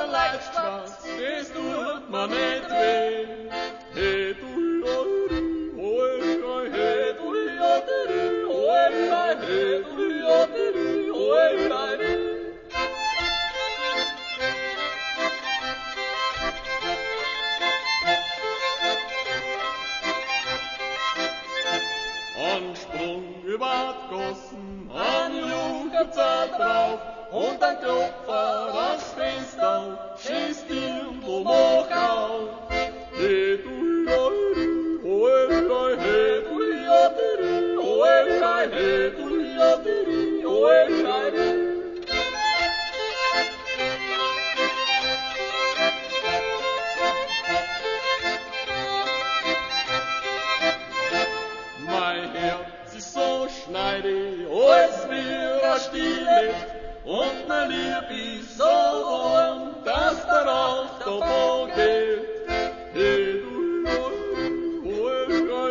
ein Leibschmerz, das tut mir nicht weh. Hey, du, hoi, hey, du, hoi, hey, du, hoi, Ansprung über die Gossen, an Jugendzeit drauf und ein Klopfer ans Fenster, schießt irgendwo mach auf. Hey, du, hoi, hey, du, hoi, hey, du, hoi, mein Herz ist so schneidig, als wie ein Stilet, und mein Lieb ist so warm, dass der Rauch davon geht. Hey, du, hoi,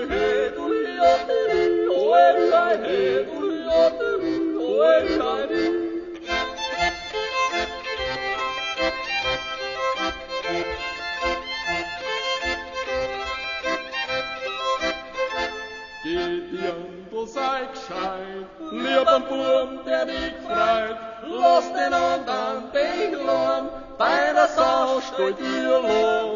hey, du, hoi, hey, du, hoi, geht irgendwo sei gescheit, lieb am Burm, der dich freit, lass den anderen den Lärm, bei der Sau steht ihr Lohn.